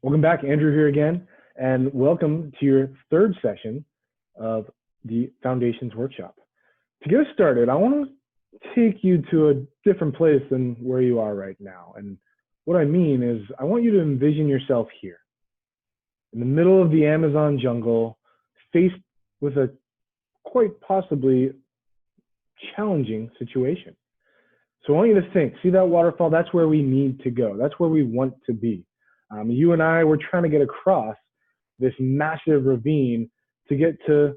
Welcome back, Andrew here again, and welcome to your third session of the Foundations Workshop. To get us started, I want to take you to a different place than where you are right now. And what I mean is I want you to envision yourself here, in the middle of the Amazon jungle, faced with a quite possibly challenging situation. So I want you to think, see that waterfall? That's where we need to go. That's where we want to be. You and I, we're trying to get across this massive ravine to get to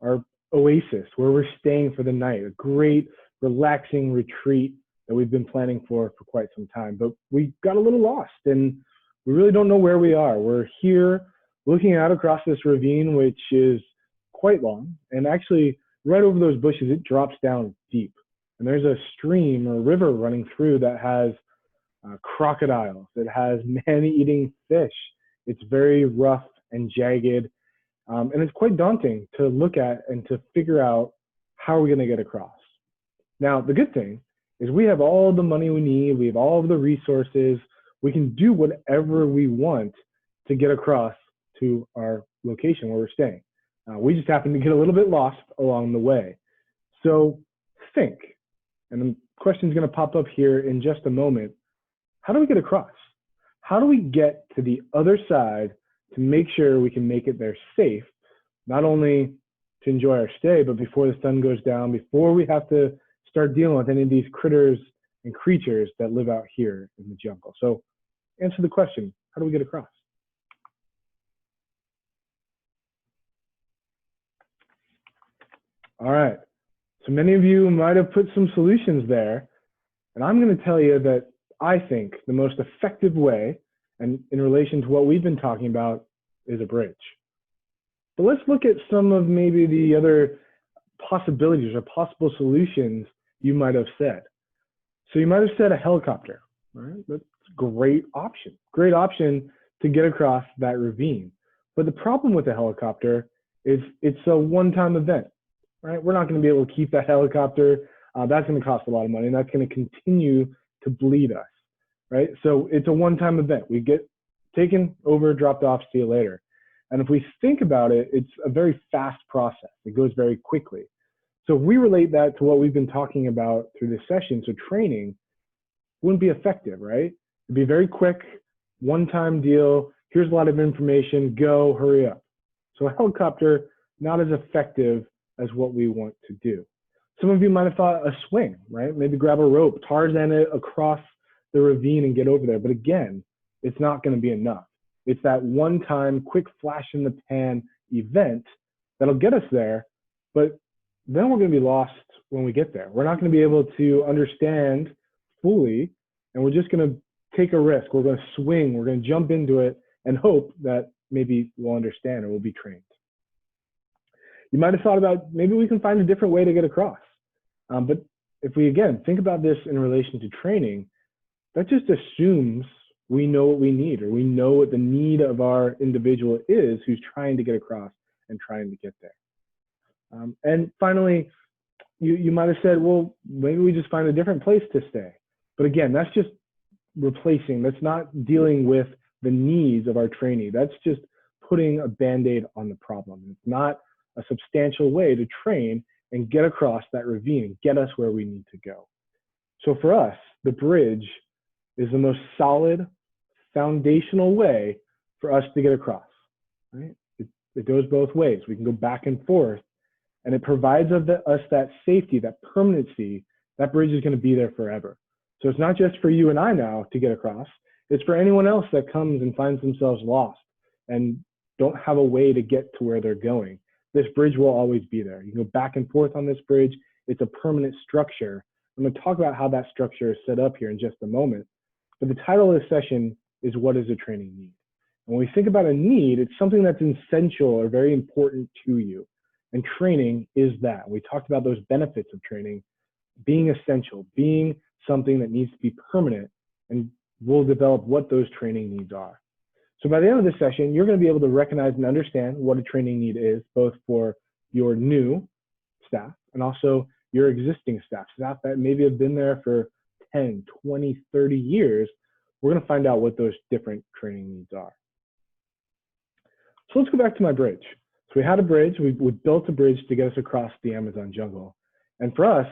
our oasis where we're staying for the night, a great relaxing retreat that we've been planning for quite some time. But we got a little lost and we really don't know where we are. We're here looking out across this ravine, which is quite long. And actually, right over those bushes, it drops down deep. And there's a stream or river running through that has crocodiles. It has man-eating fish. It's very rough and jagged. And it's quite daunting to look at and to figure out how we're going to get across. Now, the good thing is we have all the money we need. We have all of the resources. We can do whatever we want to get across to our location where we're staying. We just happen to get a little bit lost along the way. So think, and the question's going to pop up here in just a moment. How do we get across? How do we get to the other side to make sure we can make it there safe, not only to enjoy our stay, but before the sun goes down, before we have to start dealing with any of these critters and creatures that live out here in the jungle? So answer the question, how do we get across? All right, so many of you might have put some solutions there, and I'm going to tell you that I think the most effective way, and in relation to what we've been talking about, is a bridge. But let's look at some of maybe the other possibilities or possible solutions you might have said. So you might have said a helicopter, right? That's a great option to get across that ravine. But the problem with the helicopter is it's a one-time event, right? We're not going to be able to keep that helicopter. That's going to cost a lot of money, and that's going to continue to bleed us, right? So it's a one-time event. We get taken over, dropped off, see you later. And if we think about it, it's a very fast process. It goes very quickly. So if we relate that to what we've been talking about through this session, so training wouldn't be effective, right? It'd be very quick, one-time deal. Here's a lot of information, go, hurry up. So a helicopter, not as effective as what we want to do. Some of you might have thought a swing, right? Maybe grab a rope, Tarzan it across the ravine and get over there. But again, it's not going to be enough. It's that one-time, quick flash in the pan event that'll get us there, but then we're going to be lost when we get there. We're not going to be able to understand fully, and we're just going to take a risk. We're going to swing, we're going to jump into it and hope that maybe we'll understand or we'll be trained. You might have thought about maybe we can find a different way to get across. But if we, again, think about this in relation to training, that just assumes we know what we need, or we know what the need of our individual is who's trying to get across and trying to get there. And finally, you might have said, well, maybe we just find a different place to stay. But again, that's just replacing, that's not dealing with the needs of our trainee. That's just putting a Band-Aid on the problem. It's not a substantial way to train and get across that ravine and get us where we need to go. So for us, the bridge is the most solid, foundational way for us to get across, right? It goes both ways. We can go back and forth, and it provides us that safety, that permanency. That bridge is going to be there forever. So it's not just for you and I now to get across. It's for anyone else that comes and finds themselves lost and don't have a way to get to where they're going. This bridge will always be there. You can go back and forth on this bridge. It's a permanent structure. I'm going to talk about how that structure is set up here in just a moment. But the title of this session is, what is a training need? And when we think about a need, it's something that's essential or very important to you. And training is that. We talked about those benefits of training being essential, being something that needs to be permanent, and we'll develop what those training needs are. So by the end of this session, you're going to be able to recognize and understand what a training need is, both for your new staff and also your existing staff that maybe have been there for 10, 20, 30 years. We're going to find out what those different training needs are. So let's go back to my bridge. So we had a bridge, we built a bridge to get us across the Amazon jungle. And for us,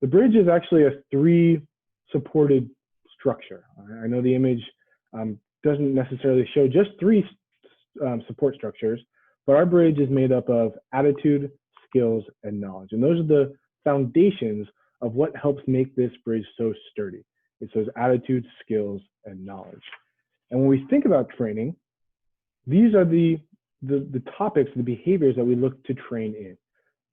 the bridge is actually a 3 supported structure. I know the image doesn't necessarily show just 3 support structures, but our bridge is made up of attitude, skills, and knowledge. And those are the foundations of what helps make this bridge so sturdy. It's those attitudes, skills, and knowledge. And when we think about training, these are the topics, the behaviors that we look to train in.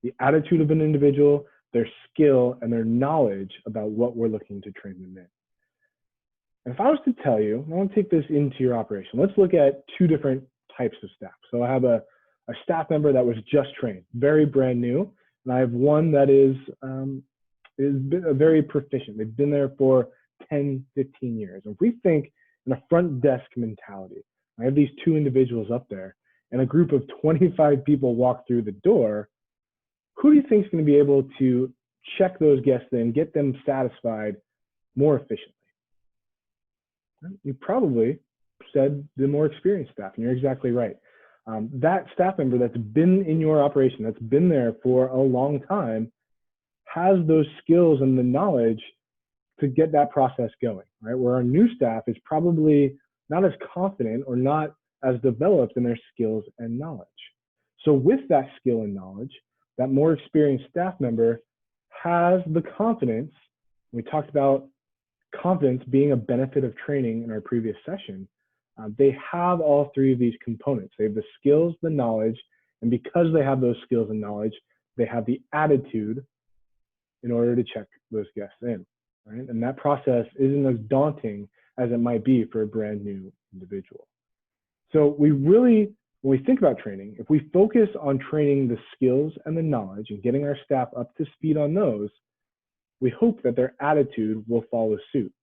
The attitude of an individual, their skill, and their knowledge about what we're looking to train them in. And if I was to tell you, I want to take this into your operation. Let's look at 2 different types of staff. So I have a staff member that was just trained, very brand new, and I have one that is very proficient. They've been there for 10, 15 years. And if we think in a front desk mentality, I have these 2 individuals up there, and a group of 25 people walk through the door, who do you think is going to be able to check those guests in, get them satisfied more efficiently? You probably said the more experienced staff, and you're exactly right. That staff member that's been in your operation, that's been there for a long time, has those skills and the knowledge to get that process going, right? Where our new staff is probably not as confident or not as developed in their skills and knowledge. So with that skill and knowledge, that more experienced staff member has the confidence. We talked about confidence being a benefit of training in our previous session. They have all 3 of these components. They have the skills, the knowledge, and because they have those skills and knowledge, they have the attitude in order to check those guests in, right? And that process isn't as daunting as it might be for a brand new individual. So we really, when we think about training, if we focus on training the skills and the knowledge and getting our staff up to speed on those, we hope that their attitude will follow suit.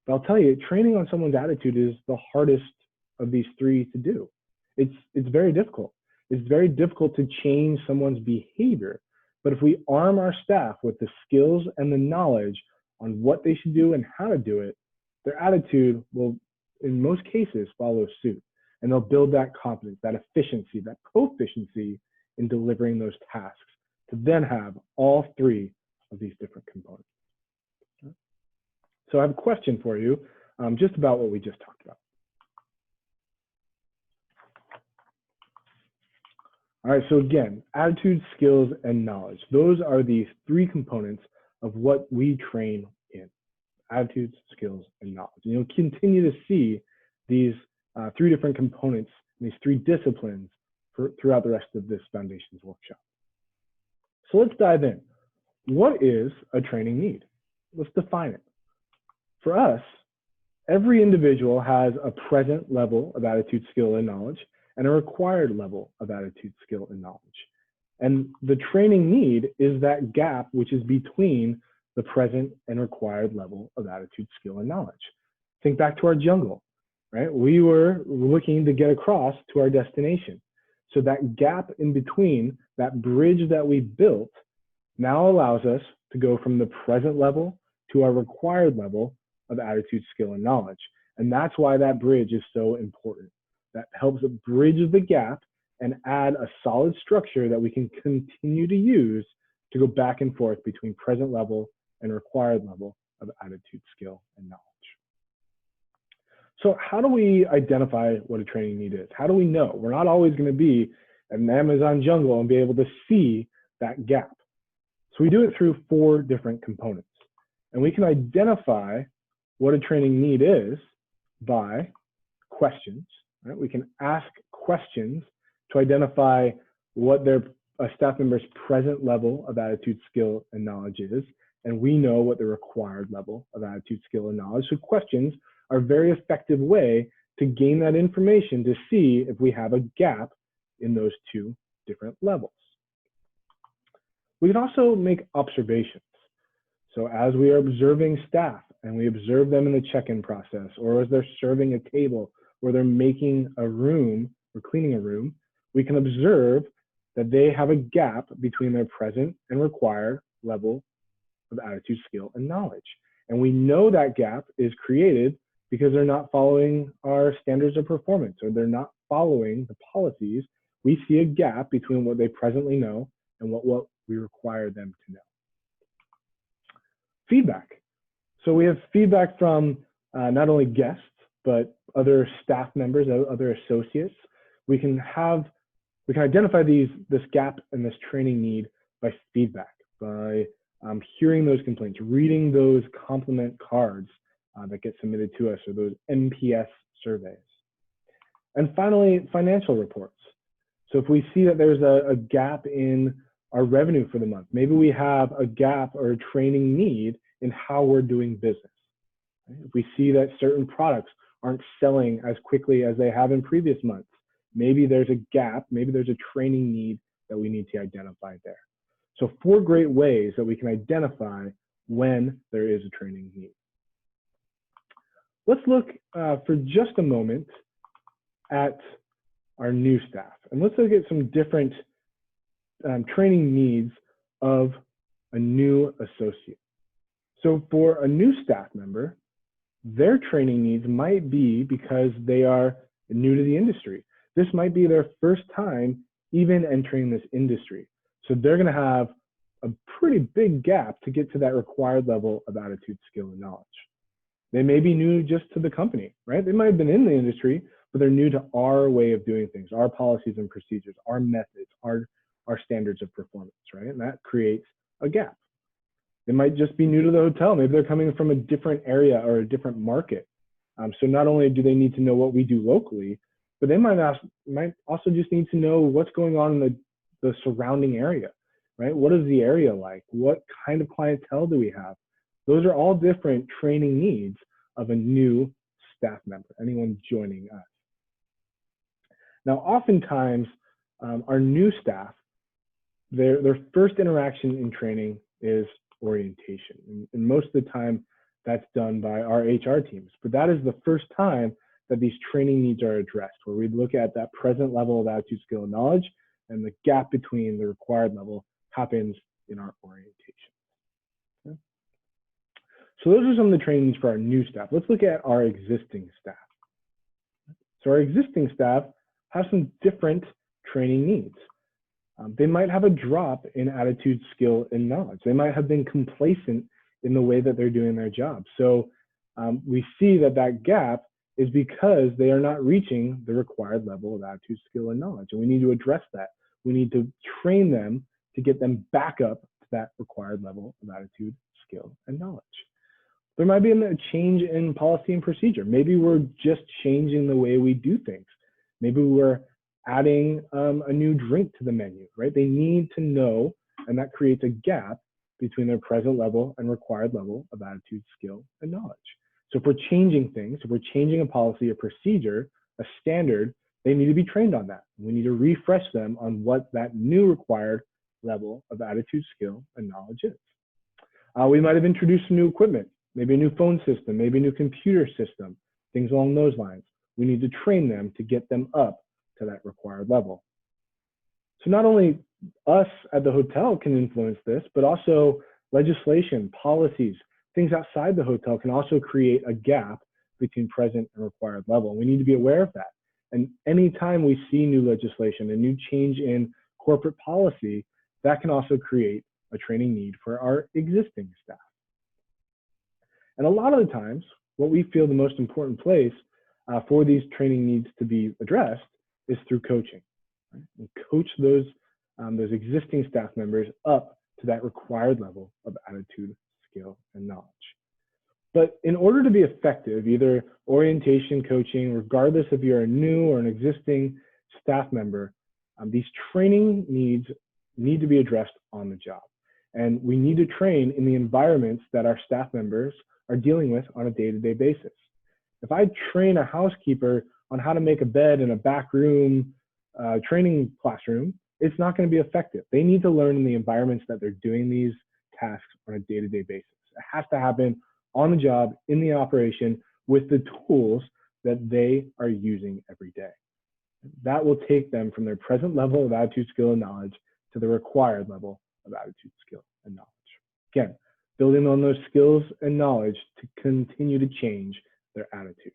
But I'll tell you, training on someone's attitude is the hardest of these 3 to do. It's very difficult. It's very difficult to change someone's behavior. But if we arm our staff with the skills and the knowledge on what they should do and how to do it, their attitude will, in most cases, follow suit. And they'll build that confidence, that efficiency, that proficiency in delivering those tasks to then have all 3 of these different components. So I have a question for you just about what we just talked about. All right, so again, attitude, skills, and knowledge. Those are the 3 components of what we train in. Attitudes, skills, and knowledge. And you'll continue to see these 3 different components, these 3 disciplines throughout the rest of this Foundations workshop. So let's dive in. What is a training need? Let's define it. For us, every individual has a present level of attitude, skill, and knowledge, and a required level of attitude, skill, and knowledge. And the training need is that gap which is between the present and required level of attitude, skill, and knowledge. Think back to our jungle, right? We were looking to get across to our destination. So that gap in between, that bridge that we built, now allows us to go from the present level to our required level of attitude, skill, and knowledge. And that's why that bridge is so important. That helps bridge the gap and add a solid structure that we can continue to use to go back and forth between present level and required level of attitude, skill, and knowledge. So how do we identify what a training need is? How do we know? We're not always going to be in the Amazon jungle and be able to see that gap. So we do it through 4 different components. And we can identify what a training need is by questions. Right? We can ask questions to identify what a staff member's present level of attitude, skill, and knowledge is. And we know what the required level of attitude, skill, and knowledge. So questions are a very effective way to gain that information to see if we have a gap in those 2 different levels. We can also make observations. So as we are observing staff and we observe them in the check-in process, or as they're serving a table, or they're making a room or cleaning a room, we can observe that they have a gap between their present and required level of attitude, skill, and knowledge. And we know that gap is created because they're not following our standards of performance, or they're not following the policies we see a gap between what they presently know and what we require them to know. Feedback. So we have feedback from not only guests, but other staff members, other associates. We can identify this gap and this training need by feedback, by hearing those complaints, reading those compliment cards that get submitted to us, or those NPS surveys. And finally, financial reports. So if we see that there's a gap in our revenue for the month, maybe we have a gap or a training need in how we're doing business. If we see that certain products aren't selling as quickly as they have in previous months, maybe there's a gap, maybe there's a training need that we need to identify there. So 4 great ways that we can identify when there is a training need. Let's look for just a moment at our new staff, and let's look at some different training needs of a new associate. So for a new staff member, their training needs might be because they are new to the industry. This might be their first time even entering this industry. So they're going to have a pretty big gap to get to that required level of attitude, skill, and knowledge. They may be new just to the company, right? They might have been in the industry, but they're new to our way of doing things, our policies and procedures, our methods, our standards of performance, right? And that creates a gap. They might just be new to the hotel. Maybe they're coming from a different area or a different market. So not only do they need to know what we do locally, but they might also just need to know what's going on in the surrounding area, right? What is the area like? What kind of clientele do we have? Those are all different training needs of a new staff member, anyone joining us. Now, oftentimes, our new staff, their first interaction in training is orientation. And most of the time, that's done by our HR teams. But that is the first time that these training needs are addressed, where we look at that present level of attitude, skill, and knowledge, and the gap between the required level happens in our orientation. Okay? So those are some of the trainings for our new staff. Let's look at our existing staff. So our existing staff have some different training needs. They might have a drop in attitude, skill, and knowledge. They might have been complacent in the way that they're doing their job. So we see that gap is because they are not reaching the required level of attitude, skill, and knowledge. And we need to address that. We need to train them to get them back up to that required level of attitude, skill, and knowledge. There might be a change in policy and procedure. Maybe we're just changing the way we do things. Maybe we're adding a new drink to the menu, right? They need to know, and that creates a gap between their present level and required level of attitude, skill, and knowledge. So if we're changing things, if we're changing a policy, a procedure, a standard, they need to be trained on that. We need to refresh them on what that new required level of attitude, skill, and knowledge is. We might have introduced some new equipment, maybe a new phone system, maybe a new computer system, things along those lines. We need to train them to get them up to that required level. So not only us at the hotel can influence this, but also legislation, policies, things outside the hotel can also create a gap between present and required level. We need to be aware of that. And anytime we see new legislation, a new change in corporate policy, that can also create a training need for our existing staff. And a lot of the times, what we feel the most important place for these training needs to be addressed is through coaching. Right? We coach those existing staff members up to that required level of attitude, skill, and knowledge. But in order to be effective, either orientation coaching, regardless if you're a new or an existing staff member, these training needs need to be addressed on the job. And we need to train in the environments that our staff members are dealing with on a day-to-day basis. If I train a housekeeper on how to make a bed in a back room training classroom, it's not going to be effective. They need to learn in the environments that they're doing these tasks on a day-to-day basis. It has to happen on the job, in the operation, with the tools that they are using every day. That will take them from their present level of attitude, skill, and knowledge to the required level of attitude, skill, and knowledge. Again, building on those skills and knowledge to continue to change their attitude.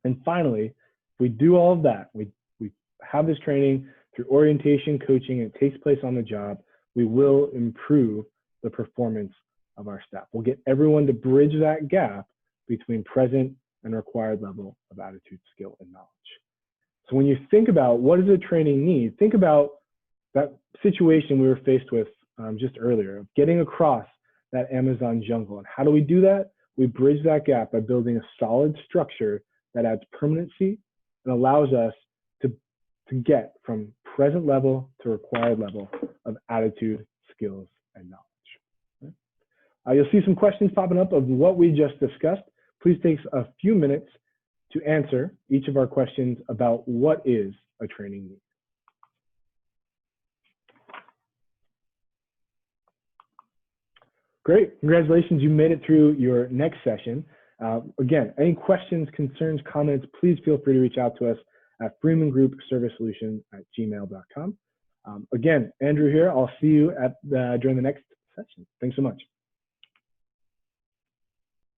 And finally, if we do all of that, we have this training through orientation, coaching, and it takes place on the job, we will improve the performance of our staff. We'll get everyone to bridge that gap between present and required level of attitude, skill, and knowledge. So when you think about what does a training need, think about that situation we were faced with just earlier, of getting across that Amazon jungle. And how do we do that? We bridge that gap by building a solid structure that adds permanency and allows us to get from present level to required level of attitude, skills, and knowledge. Okay? You'll see some questions popping up of what we just discussed. Please take a few minutes to answer each of our questions about what is a training need. Great, congratulations, you made it through your next session. Again, any questions, concerns, comments, please feel free to reach out to us at FreemanGroupServiceSolutions@gmail.com. Again, Andrew here, I'll see you during the next session. Thanks so much.